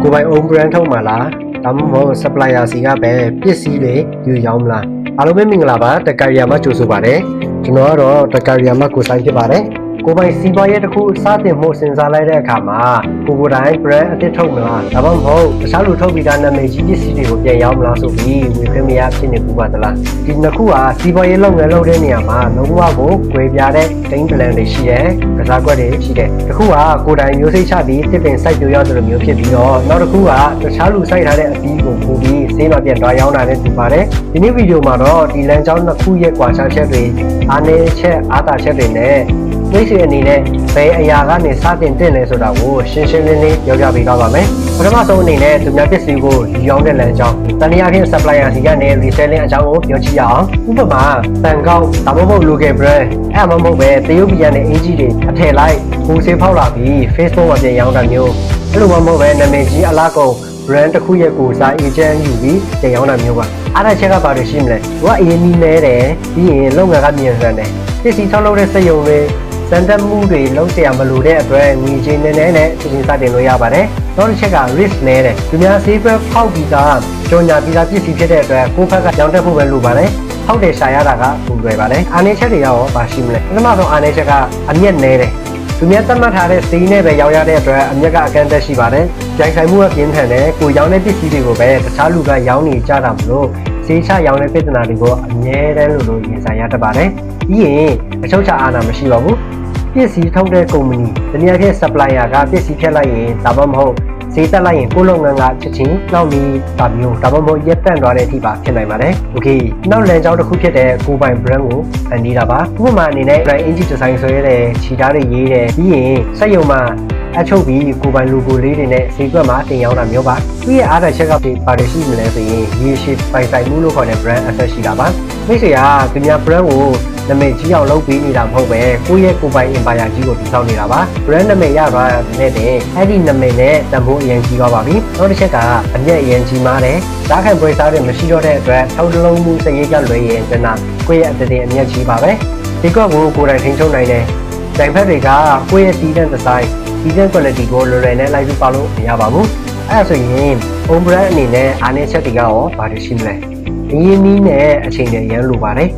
ကိုပိုင် own brand ထုတ်မှာလားဒါမှမဟုတ် supplier စီကပဲပစ္စည်းတွေယူရောင်းမလားအားလုံးပဲမင်္ဂလာပါတက္ကရီယာမှာကြိုဆိုပါတယ်ကျွန်တော်ကတော့တက္ကရီယာမှာကိုဆိုင်ဖြစ်ပါတယ်ကိုပိုင်စီးပွားရေးတစ်ခုစတင်မှုစဉ်းစားလိုက်တဲ့အခါမှာကိုတိုင်း brand အသစ်ထုတ်မလားဒါမှမဟုတ်တခြားလူထုတ်ပြီးသားနာမည်ကြီးပစ္စည်းတွေကိုပြန်ရောင်းမလားဆိုပြီးဝေဖန်မရဖြစ်နေဘူးပါသလားဒီနှစ်ခုဟာစီးပွားရေးလုပ်ငန်းလုပ်တဲ့နေရာမှာလုံးဝကိုကွဲပြားတဲ့ game plan တွေရှိတယ်ကစားကွက်တွေရှိတယ်တစ်ခုကကိုတိုင်းမျိုးစိတ်ချပြီးတစ်ပင်စိုက်ပျိုးရသလိုမျိုးဖြစ်ပြီးတော့နောက်တစ်ခုကတခြားလူစိုက်ထားတဲ့အသီးကိုပို့ပြီးဈေးမှာပြန်သွားရောင်းတာနဲ့တူပါတယ်ဒီနေ့ဗီဒီယိုမှာတော့ဒီလမ်းကြောင်းနှစ်ခုရဲ့ကွာခြားချက်တွေအားနည်းချက်အားသာချက်တွေနဲ့မိတ်ဆွေအနေနဲ့ဘယ်အရာကနေစတင်တင်လဲဆိုတာကိုရှင်းရှင်းလင်းလင်းပြောပြပေးသွားပါမယ်ပထမဆုံးအနေနဲ့သူများပစ္စည်းကိုယူရောင်းတဲ့လမ်းကြောင်းတနည်းအားဖြင့် supplier စီကနေ reselling အကြောင်းကိုပြောကြည့်ရအောင်ဥပမာတန်ကောက်ဒါမှမဟုတ် local brand အဲ့မှမဟုတ်ပဲတရုတ်ပြည်ကနေအင်ဂျီတွေအထည်လိုက်ဘူဆေးဖောက်လာပြီး Facebook မှာပြန်ရောင်းတာမျိုးအဲ့လိုမှမဟုတ်ပဲနာမည်ကြီးအလားကုန် brand တစ်ခုရဲ့ကိုစား agent ယူပြီးပြန်ရောင်းတာမျိုးပါအဲ့ဒါချက်ကဘာလို့ရှိမလဲသူကအရင်နီးနေတယ်ပြီးရင်လုပ်ငန်းကမြန်ဆန်တယ်ပစ္စည်းထုတ်လုပ်တဲ့စက်ရုံတွေစံတက်မှုတွေလုံးเสียမလို့တဲ့အတွက်ငွေကြေးနည်းနည်းနဲ့ချိန်စတင်လို့ရပါတယ်။နောက်တစ်ချက်က risk နည်းတယ်။သူများဈေးဘက်ဖောက်ပြီးသားကြော်ညာပြီးသားပစ္စည်းဖြစ်တဲ့အတွက်ကိုယ့်ဘက်ကကြောင်းတက်ဖို့ပဲလိုပါတယ်။ဖောက်တယ်ရှာရတာကပုံလွယ်ပါတယ်။အားနည်းချက်တွေရောပါရှိမလဲ။ပထမဆုံးအားနည်းချက်ကအမြတ်နည်းတယ်။သူများသတ်မှတ်ထားတဲ့ဈေးနဲ့ပဲရောင်းရတဲ့အတွက်အမြတ်ကအကန့်အသတ်ရှိပါတယ်။ကြိုင်ဆိုင်မှုကပြင်းထန်တယ်။ကိုရောင်းတဲ့ပစ္စည်းတွေကိုပဲတခြားလူကရောင်းနေကြတာမလို့ဈေးချရောင်းတဲ့ပြဿနာတွေကိုအမြဲတမ်းလို့ရင်ဆိုင်ရတတ်ပါတယ်။ပြီးရင်အချုပ်ချအာဏာမရှိပါဘူး။ပစ္စည်းထုတ်တဲ့ကုမ္ပဏီတနည်းအားဖြင့် supplier ကပစ္စည်းဖြတ်လိုက်ရင်ဒါမှမဟုတ်ဈေးတက်လိုက်ရင်ကိုယ်လုပ်ငန်းကချက်ချင်းနောက်ပြီးဒါမျိုးဒါမှမဟုတ်ရက်တန့်သွားတဲ့အထိပါဖြစ်နိုင်ပါတယ်။ Okay နောက်လမ်းကြောင်းတစ်ခုဖြစ်တဲ့ကိုပိုင် brand ကိုဖန်တီးတာပါ။ဥပမာအနေနဲ့ brand engine design ဆွဲတဲ့ခြေသားတွေရေးတယ်ပြီးရင်စက်ရုံမှာအချုပ်ပြီးကိုပိုင် logo လေးတွေနဲ့ဈေးကွက်မှာတင်ရောင်းတာမျိုးပါ။သူရဲ့အားသာချက်ကဘာတွေရှိမလဲဆိုရင်ရေရှည်ပိုင်ဆိုင်မှုလို့ခေါ်တဲ့ brand asset ရှိတာပါ။မိတ်ဆွေကသူများ brand ကိုနာမည်ကြီးအောင်လုပ်ပေးနေတာမဟုတ်ပဲကိုယ့်ရဲ့ကိုယ်ပိုင် empire ကြီးကိုတည်ဆောက်နေတာပါ brand နာမည်ရသွားတဲ့အဲ့ဒီနာမည်နဲ့တန်ဖိုးအရင်ကြီးသွားပါပြီနောက်တစ်ချက်ကအမျက်အရင်ကြီးမားတယ်ဓာတ်ခံပွဲစားတွေမရှိတော့တဲ့အတွက်ထုတ်လုံးမှုစရိတ်ကလွယ်ရင်တနာကိုယ့်ရဲ့အတည်အမျက်ကြီးပါပဲဒီကောက်ကိုကိုယ်တိုင်ထိန်းချုပ်နိုင်တယ်တိုင်ဖက်တွေကကိုယ့်ရဲ့စီးတဲ့ design စီးတဲ့ quality ကိုလွယ်လွယ်နဲ့လိုက်ပြီးပါလို့မရပါဘူးအဲ့ဒါဆိုရင် own brand အနေနဲ့အားနည်းချက်တွေကရောဘာတွေရှိမလဲအရင်နည်းနဲ့အချိန်တွေရမ်းလိုပါတယ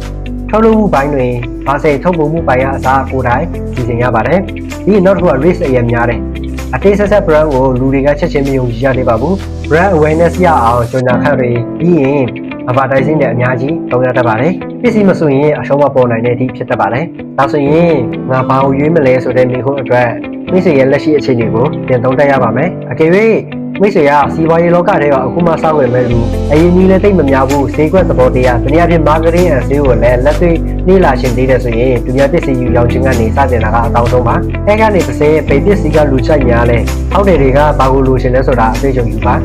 ်ထုတ်လုပ်မှုပိုင်းတွင်ဘာစိထုတ်ပုံမှုပိုင်းအစားကိုယ်တိုင်စီစဉ်ရပါတယ်။ဒီနောက်တစ်ခုက risk အရင်များတယ်။အသေးဆက် brand ကိုလူတွေကချက်ချင်းမယုံကြည်ရသေးပါဘူး။ brand awareness ရအောင်ကြော်ညာခန့်တွေပြီးရင် advertising တွေအများကြီးသုံးရတတ်ပါတယ်။ပစ္စည်းမဆိုရင်အရှုံးမပေါ်နိုင်တဲ့အထိဖြစ်တတ်ပါတယ်။ဒါဆိုရင်ငါဘာကိုရွေးမလဲဆိုတဲ့မိခုအတွက်မိတ်ဆွေရဲ့လက်ရှိအခြေအနေကိုပြန်သုံးသပ်ရပါမယ်။အကယ်၍မိတ်ဆွေကစီးပွားရေးလောကထဲကအခုမှစောင့်ဝင်မဲ့လူအရင်ကြီးလည်းသိမများဘူးဈေးကွက်သဘောတရားတနည်းအားဖြင့် marketing and sales ကိုလည်းလက်တွေ့လေ့လာရှင်းသေးတယ်ဆိုရင်သူများပစ္စည်းယူရောင်းခြင်းကနေစတင်တာကအကောင်းဆုံးပါအဲကနေတစ်စဲပေပစ္စည်းကလူချိုက်များလဲဟောက်တယ်တွေကဘာကိုလိုချင်လဲဆိုတာအတွေ့အကြုံယူပါ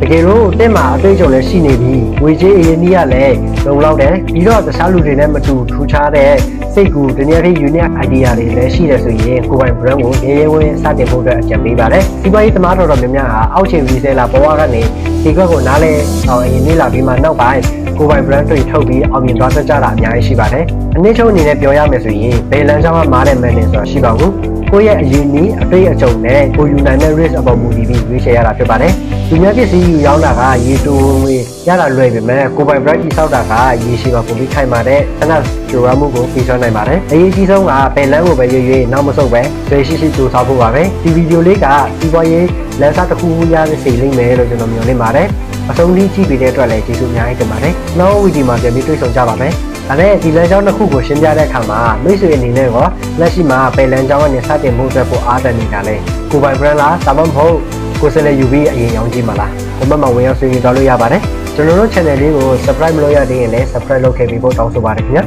တကယ်လို့အစ်မှာအတွေ့အကြုံလည်းရှိနေပြီငွေကြေးအရင်ကြီးကလည်းလုံလောက်တယ်ပြီးတော့တခြားလူတွေနဲ့မတူထူခြားတဲ့စိတ်ကူတနည်းအားဖြင့် unique idea တွေလည်းရှိတယ်ဆိုရင်ကိုယ်ပိုင် brand ကိုရဲရဲဝဲစတင်ဖို့အတွက်အကြံပေးပါတယ်စီးပွားရေးသမားတော်များများဟာအောက်ခြေ reseller ဘဝကနေဒီကွက်ကိုနားလဲအောင်အရင်လေးလာပြီးမှနောက်ပိုင်းကိုယ်ပိုင် brand တွေထုတ်ပြီးအောင်မြင်သွားတတ်ကြတာအများကြီးရှိပါတယ်အနည်းဆုံးအနေနဲ့ပြောရမယ်ဆိုရင်ဘယ်လမ်းကြောင်းကမားတဲ့ manage ဆိုတာရှိပါဘူးကိုယ့်ရဲ့အရင်နည်းအတွေ့အကြုံနဲ့ကိုယူနိုင်တဲ့ risk အပေါ်မူတည်ပြီးရွေးချယ်ရတာဖြစ်ပါတယ်ဒီများပစ္စည်းယူရောင်းတာကရေတိုငွေရတာလွယ်ပေမဲ့ကိုယ်ပိုင် brand တိစောက်တာကရေရှည်မှာပုံပြီးခိုင်မာတဲ့ခဏကြိုရမှုကိုပြီးဆုံးနိုင်ပါတယ်အရေးကြီးဆုံးကဘယ်လမ်းကိုပဲရွေးနောက်မဆုတ်ပဲဆွေရှိရှိကြိုးစားဖို့ပါပဲဒီဗီဒီယိုလေးကစီးပွားရေးလမ်းစာတစ်ခုရစေလိမ့်မယ်လို့ကျွန်တော်မျှော်လင့်ပါတယ်အဆုံးထိကြည့်ပေးတဲ့အတွက်လည်းကျေးဇူးအများကြီးတင်ပါတယ်နောက်ဗီဒီယိုမှာပြန်ပြီးတွေ့ဆုံကြပါမယ်ဒါနဲ့ဒီလမ်းကြောင်းတစ်ခုကိုရှင်းပြတဲ့အခါမှာမိတ်ဆွေအနေနဲ့ရောလက်ရှိမှာပယ်လမ်းကြောင်းကနေစတင်မှုအတွက်ပိုအားတန်နေတာလဲကိုပိုင် brand လားဒါမှမဟုတ်ကိုစလဲယူပြီးအရင်ရောင်းကြည့်မှာလားဒီမှာမှဝင်ရောက်ဆွေးနွေးကြလို့ရပါတယ်ကျွန်တော်တို့ channel လေးကို subscribe မလုပ်ရသေးရင်လည်း subscribe လုပ်ခဲ့ပြီးဖို့တောင်းဆိုပါတယ်ခင်ဗျာ